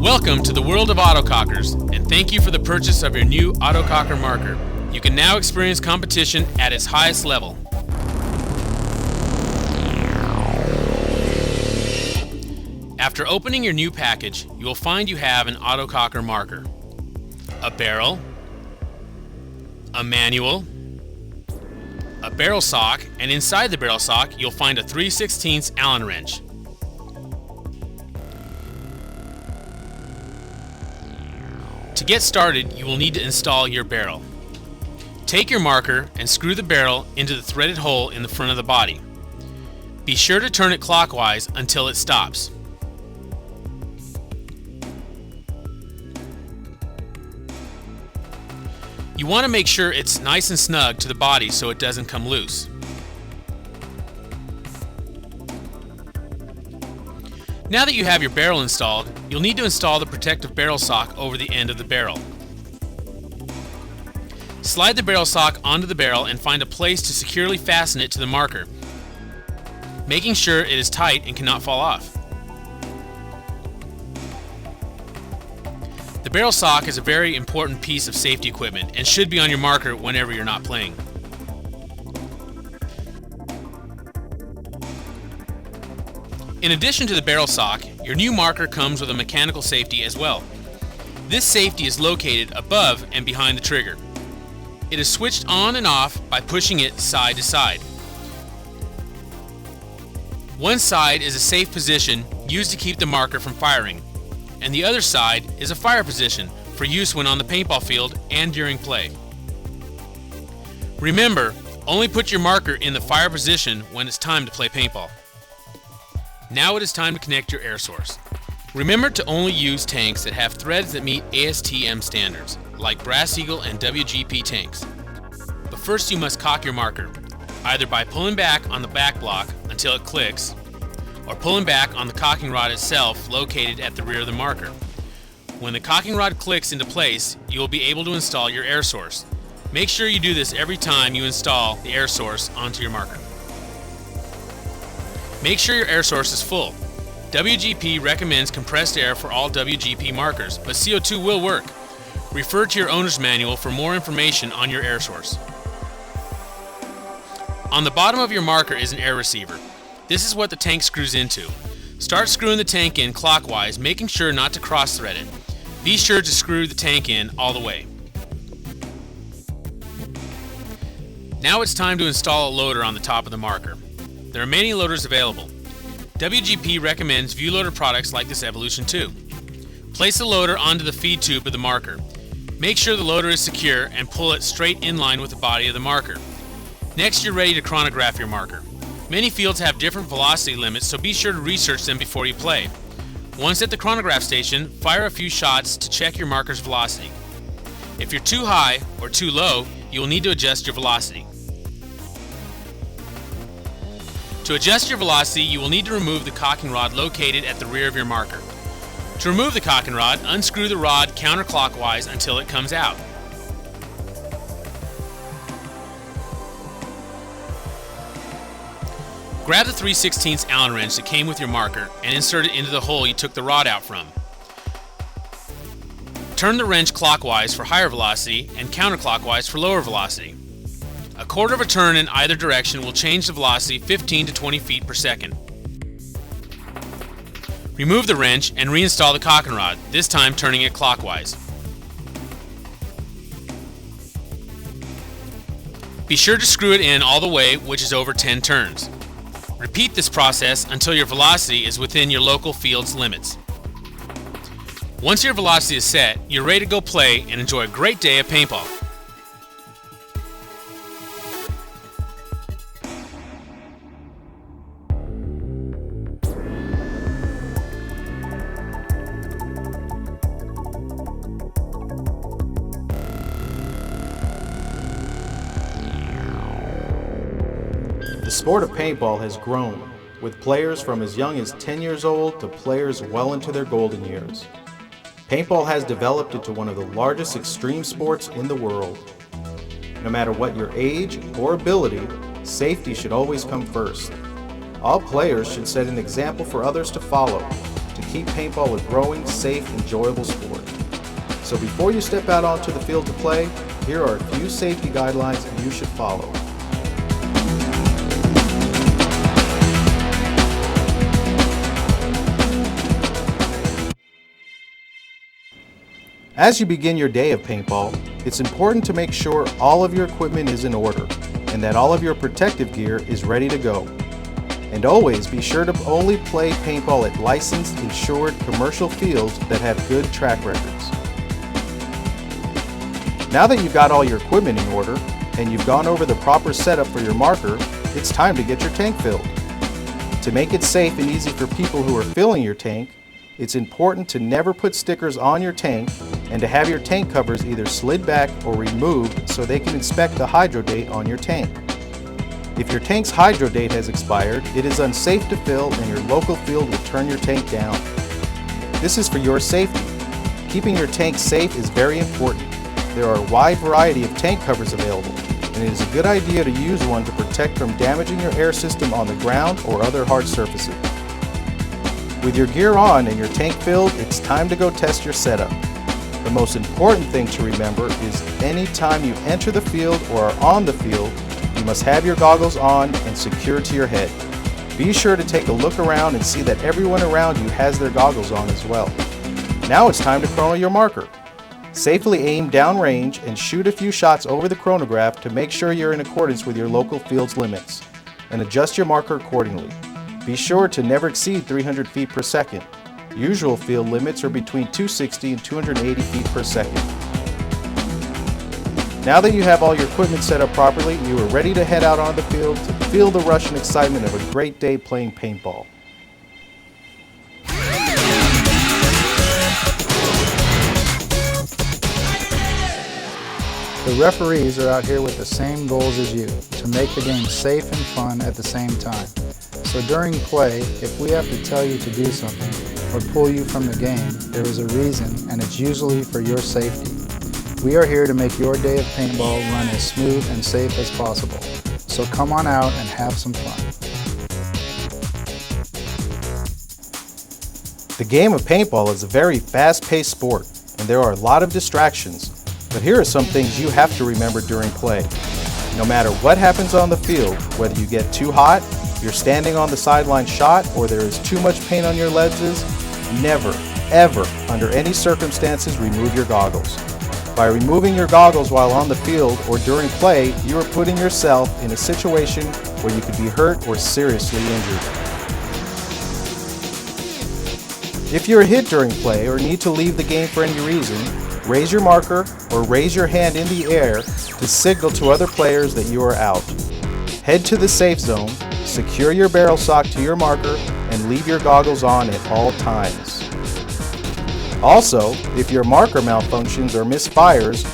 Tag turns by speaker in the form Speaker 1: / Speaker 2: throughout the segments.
Speaker 1: Welcome to the world of Autocockers, and thank you for the purchase of your new Autococker marker. You can now experience competition at its highest level. After opening your new package, you will find you have an Autococker marker, a barrel, a manual, a barrel sock, and inside the barrel sock you'll find a 3/16 Allen wrench. To get started, you will need to install your barrel. Take your marker and screw the barrel into the threaded hole in the front of the body. Be sure to turn it clockwise until it stops. You want to make sure it's nice and snug to the body so it doesn't come loose. Now that you have your barrel installed, you'll need to install the protective barrel sock over the end of the barrel. Slide the barrel sock onto the barrel and find a place to securely fasten it to the marker, making sure it is tight and cannot fall off. The barrel sock is a very important piece of safety equipment and should be on your marker whenever you're not playing. In addition to the barrel sock, your new marker comes with a mechanical safety as well. This safety is located above and behind the trigger. It is switched on and off by pushing it side to side. One side is a safe position used to keep the marker from firing, and the other side is a fire position for use when on the paintball field and during play. Remember, only put your marker in the fire position when it's time to play paintball. Now it is time to connect your air source. Remember to only use tanks that have threads that meet ASTM standards, like Brass Eagle and WGP tanks. But first you must cock your marker, either by pulling back on the back block until it clicks, or pulling back on the cocking rod itself located at the rear of the marker. When the cocking rod clicks into place, you will be able to install your air source. Make sure you do this every time you install the air source onto your marker. Make sure your air source is full. WGP recommends compressed air for all WGP markers, but CO2 will work. Refer to your owner's manual for more information on your air source. On the bottom of your marker is an air receiver. This is what the tank screws into. Start screwing the tank in clockwise, making sure not to cross-thread it. Be sure to screw the tank in all the way. Now it's time to install a loader on the top of the marker. There are many loaders available. WGP recommends view loader products like this Evolution 2. Place the loader onto the feed tube of the marker. Make sure the loader is secure and pull it straight in line with the body of the marker. Next, you're ready to chronograph your marker. Many fields have different velocity limits, so be sure to research them before you play. Once at the chronograph station, fire a few shots to check your marker's velocity. If you're too high or too low, you will need to adjust your velocity. To adjust your velocity, you will need to remove the cocking rod located at the rear of your marker. To remove the cocking rod, unscrew the rod counterclockwise until it comes out. Grab the 3/16 Allen wrench that came with your marker and insert it into the hole you took the rod out from. Turn the wrench clockwise for higher velocity and counterclockwise for lower velocity. A quarter of a turn in either direction will change the velocity 15 to 20 feet per second. Remove the wrench and reinstall the cocking rod, this time turning it clockwise. Be sure to screw it in all the way, which is over 10 turns. Repeat this process until your velocity is within your local field's limits. Once your velocity is set, you're ready to go play and enjoy a great day of paintball.
Speaker 2: The sport of paintball has grown, with players from as young as 10 years old to players well into their golden years. Paintball has developed into one of the largest extreme sports in the world. No matter what your age or ability, safety should always come first. All players should set an example for others to follow, to keep paintball a growing, safe, enjoyable sport. So before you step out onto the field to play, here are a few safety guidelines you should follow. As you begin your day of paintball, it's important to make sure all of your equipment is in order and that all of your protective gear is ready to go. And always be sure to only play paintball at licensed, insured commercial fields that have good track records. Now that you've got all your equipment in order and you've gone over the proper setup for your marker, it's time to get your tank filled. To make it safe and easy for people who are filling your tank, it's important to never put stickers on your tank and to have your tank covers either slid back or removed so they can inspect the hydro date on your tank. If your tank's hydro date has expired, it is unsafe to fill and your local field will turn your tank down. This is for your safety. Keeping your tank safe is very important. There are a wide variety of tank covers available, and it is a good idea to use one to protect from damaging your air system on the ground or other hard surfaces. With your gear on and your tank filled, it's time to go test your setup. The most important thing to remember is anytime you enter the field or are on the field, you must have your goggles on and secured to your head. Be sure to take a look around and see that everyone around you has their goggles on as well. Now it's time to chrono your marker. Safely aim downrange and shoot a few shots over the chronograph to make sure you're in accordance with your local field's limits, and adjust your marker accordingly. Be sure to never exceed 300 feet per second. Usual field limits are between 260 and 280 feet per second. Now that you have all your equipment set up properly, you are ready to head out on the field to feel the rush and excitement of a great day playing paintball.
Speaker 3: The referees are out here with the same goals as you, to make the game safe and fun at the same time. So during play, if we have to tell you to do something or pull you from the game, there is a reason, and it's usually for your safety. We are here to make your day of paintball run as smooth and safe as possible. So come on out and have some fun.
Speaker 2: The game of paintball is a very fast-paced sport, and there are a lot of distractions. But here are some things you have to remember during play. No matter what happens on the field, whether you get too hot, you're standing on the sideline shot, or there is too much paint on your lenses, never, ever, under any circumstances, remove your goggles. By removing your goggles while on the field or during play, you are putting yourself in a situation where you could be hurt or seriously injured. If you're hit during play or need to leave the game for any reason, raise your marker or raise your hand in the air to signal to other players that you are out. Head to the safe zone, secure your barrel sock to your marker, and leave your goggles on at all times. Also, if your marker malfunctions or misfires,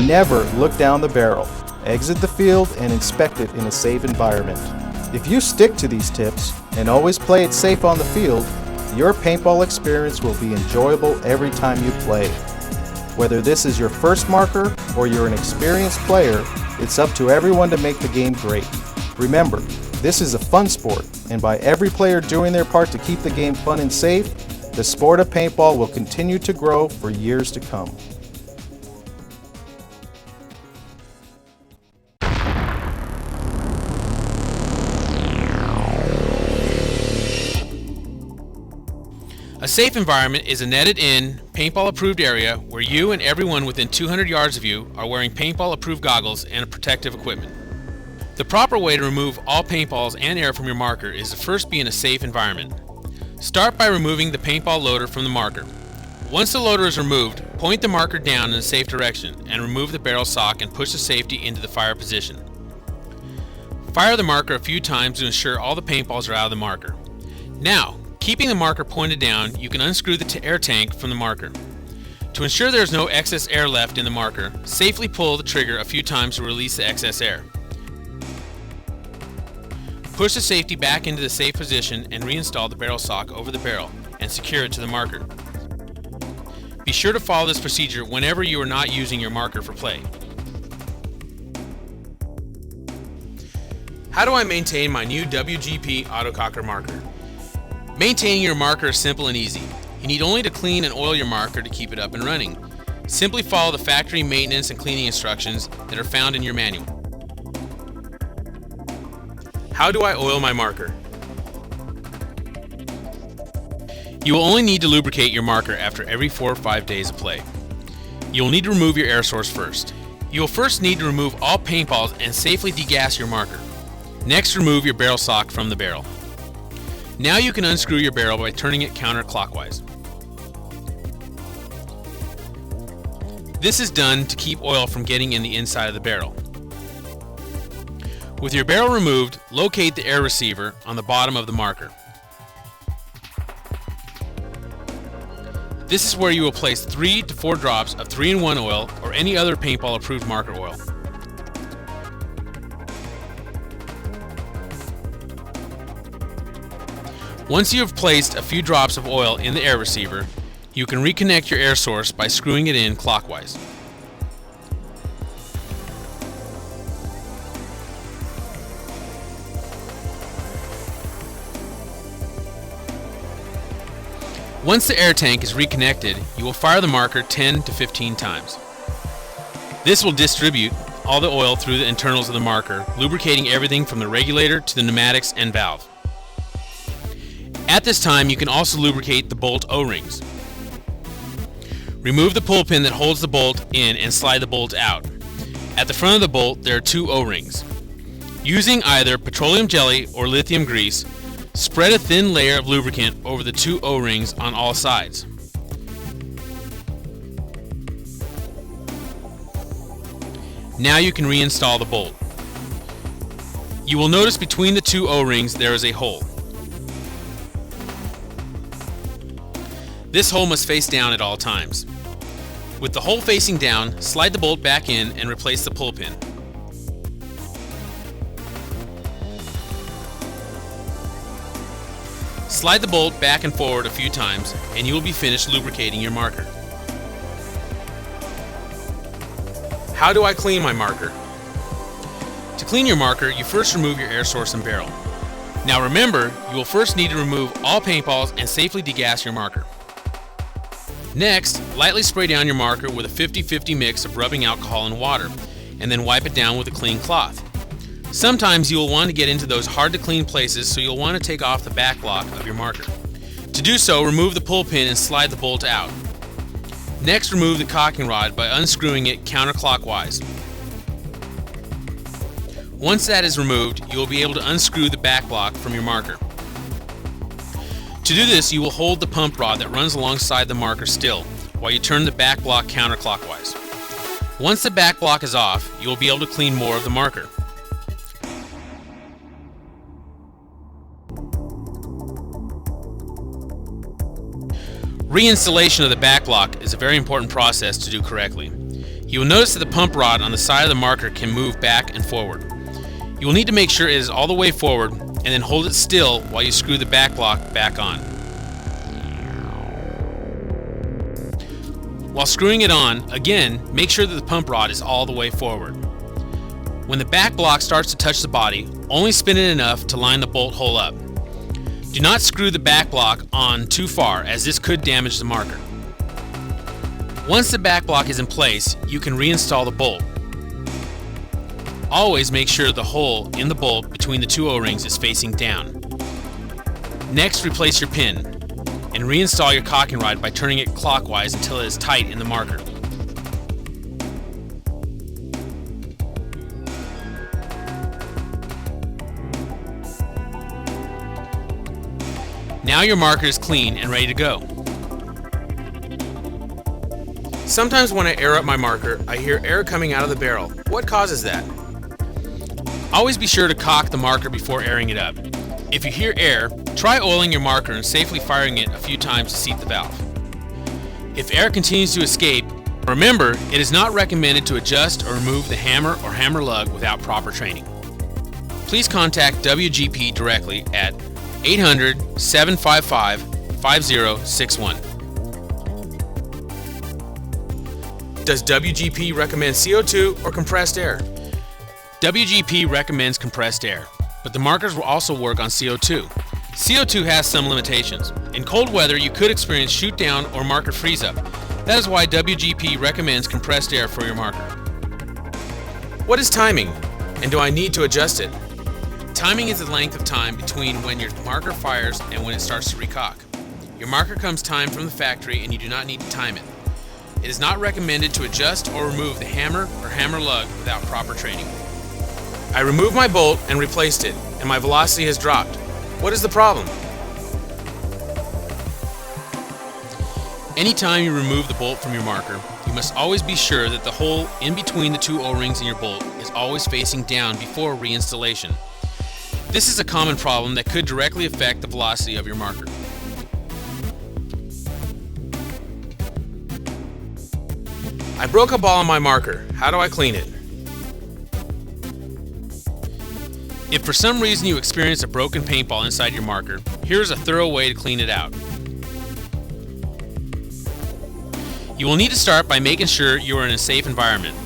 Speaker 2: never look down the barrel. Exit the field and inspect it in a safe environment. If you stick to these tips and always play it safe on the field, your paintball experience will be enjoyable every time you play. Whether this is your first marker or you're an experienced player, it's up to everyone to make the game great. Remember, this is a fun sport, and by every player doing their part to keep the game fun and safe, the sport of paintball will continue to grow for years to come.
Speaker 1: A safe environment is a netted-in, paintball-approved area where you and everyone within 200 yards of you are wearing paintball-approved goggles and protective equipment. The proper way to remove all paintballs and air from your marker is to first be in a safe environment. Start by removing the paintball loader from the marker. Once the loader is removed, point the marker down in a safe direction and remove the barrel sock and push the safety into the fire position. Fire the marker a few times to ensure all the paintballs are out of the marker. Now, keeping the marker pointed down, you can unscrew the air tank from the marker. To ensure there is no excess air left in the marker, safely pull the trigger a few times to release the excess air. Push the safety back into the safe position and reinstall the barrel sock over the barrel and secure it to the marker. Be sure to follow this procedure whenever you are not using your marker for play. How do I maintain my new WGP Autococker marker? Maintaining your marker is simple and easy. You need only to clean and oil your marker to keep it up and running. Simply follow the factory maintenance and cleaning instructions that are found in your manual. How do I oil my marker? You will only need to lubricate your marker after every 4 or 5 days of play. You will need to remove your air source first. You will first need to remove all paintballs and safely degas your marker. Next, remove your barrel sock from the barrel. Now you can unscrew your barrel by turning it counterclockwise. This is done to keep oil from getting in the inside of the barrel. With your barrel removed, locate the air receiver on the bottom of the marker. This is where you will place 3 to 4 drops of 3-in-1 oil or any other paintball approved marker oil. Once you have placed a few drops of oil in the air receiver, you can reconnect your air source by screwing it in clockwise. Once the air tank is reconnected, you will fire the marker 10 to 15 times. This will distribute all the oil through the internals of the marker, lubricating everything from the regulator to the pneumatics and valve. At this time, you can also lubricate the bolt O-rings. Remove the pull pin that holds the bolt in and slide the bolt out. At the front of the bolt, there are 2 O-rings. Using either petroleum jelly or lithium grease, spread a thin layer of lubricant over the 2 O-rings on all sides. Now you can reinstall the bolt. You will notice between the 2 O-rings there is a hole. This hole must face down at all times. With the hole facing down, slide the bolt back in and replace the pull pin. Slide the bolt back and forward a few times and you will be finished lubricating your marker. How do I clean my marker? To clean your marker, you first remove your air source and barrel. Now remember, you will first need to remove all paintballs and safely degas your marker. Next, lightly spray down your marker with a 50-50 mix of rubbing alcohol and water, and then wipe it down with a clean cloth. Sometimes you will want to get into those hard to clean places, so you'll want to take off the back lock of your marker. To do so, remove the pull pin and slide the bolt out. Next, remove the cocking rod by unscrewing it counterclockwise. Once that is removed, you will be able to unscrew the back block from your marker. To do this, you will hold the pump rod that runs alongside the marker still, while you turn the back block counterclockwise. Once the back block is off, you will be able to clean more of the marker. Reinstallation of the back block is a very important process to do correctly. You will notice that the pump rod on the side of the marker can move back and forward. You will need to make sure it is all the way forward and then hold it still while you screw the back block back on. While screwing it on, again, make sure that the pump rod is all the way forward. When the back block starts to touch the body, only spin it enough to line the bolt hole up. Do not screw the back block on too far, as this could damage the marker. Once the back block is in place, you can reinstall the bolt. Always make sure the hole in the bolt between the 2 O-rings is facing down. Next, replace your pin and reinstall your cocking rod by turning it clockwise until it is tight in the marker. Now your marker is clean and ready to go. Sometimes when I air up my marker, I hear air coming out of the barrel. What causes that? Always be sure to cock the marker before airing it up. If you hear air, try oiling your marker and safely firing it a few times to seat the valve. If air continues to escape, remember it is not recommended to adjust or remove the hammer or hammer lug without proper training. Please contact WGP directly at 800-755-5061. Does WGP recommend CO2 or compressed air? WGP recommends compressed air, but the markers will also work on CO2. CO2 has some limitations. In cold weather, you could experience shoot down or marker freeze up. That is why WGP recommends compressed air for your marker. What is timing, and do I need to adjust it? Timing is the length of time between when your marker fires and when it starts to recock. Your marker comes timed from the factory and you do not need to time it. It is not recommended to adjust or remove the hammer or hammer lug without proper training. I removed my bolt and replaced it, and my velocity has dropped. What is the problem? Anytime you remove the bolt from your marker, you must always be sure that the hole in between the two O-rings in your bolt is always facing down before reinstallation. This is a common problem that could directly affect the velocity of your marker. I broke a ball on my marker. How do I clean it? If for some reason you experience a broken paintball inside your marker, here is a thorough way to clean it out. You will need to start by making sure you are in a safe environment.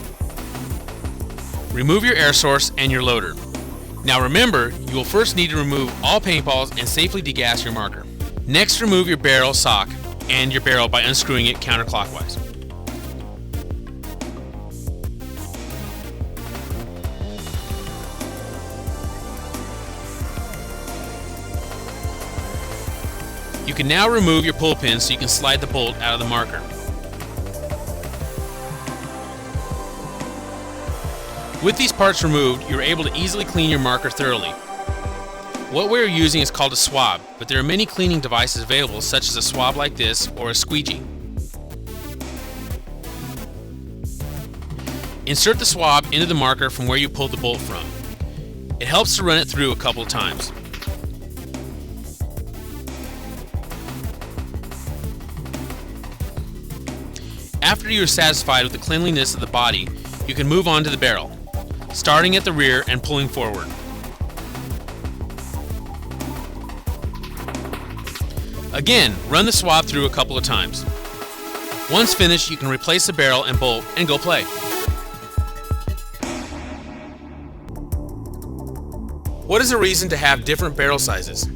Speaker 1: Remove your air source and your loader. Now remember, you will first need to remove all paintballs and safely degas your marker. Next, remove your barrel sock and your barrel by unscrewing it counterclockwise. You can now remove your pull pin so you can slide the bolt out of the marker. With these parts removed, you are able to easily clean your marker thoroughly. What we are using is called a swab, but there are many cleaning devices available, such as a swab like this or a squeegee. Insert the swab into the marker from where you pulled the bolt from. It helps to run it through a couple of times. After you are satisfied with the cleanliness of the body, you can move on to the barrel, starting at the rear and pulling forward. Again, run the swab through a couple of times. Once finished, you can replace the barrel and bolt and go play. What is the reason to have different barrel sizes?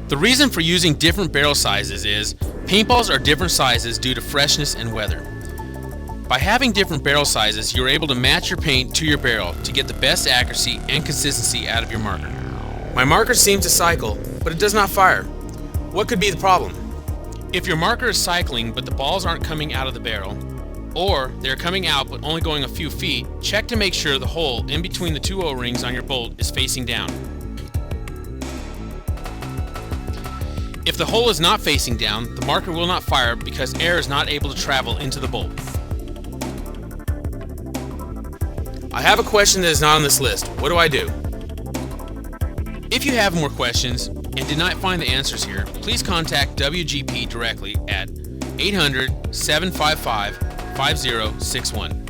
Speaker 1: The reason for using different barrel sizes is paintballs are different sizes due to freshness and weather. By having different barrel sizes, you're able to match your paint to your barrel to get the best accuracy and consistency out of your marker. My marker seems to cycle, but it does not fire. What could be the problem? If your marker is cycling but the balls aren't coming out of the barrel, or they're coming out but only going a few feet, check to make sure the hole in between the two O-rings on your bolt is facing down. If the hole is not facing down, the marker will not fire because air is not able to travel into the bolt. I have a question that is not on this list. What do I do? If you have more questions and did not find the answers here, please contact WGP directly at 800-755-5061.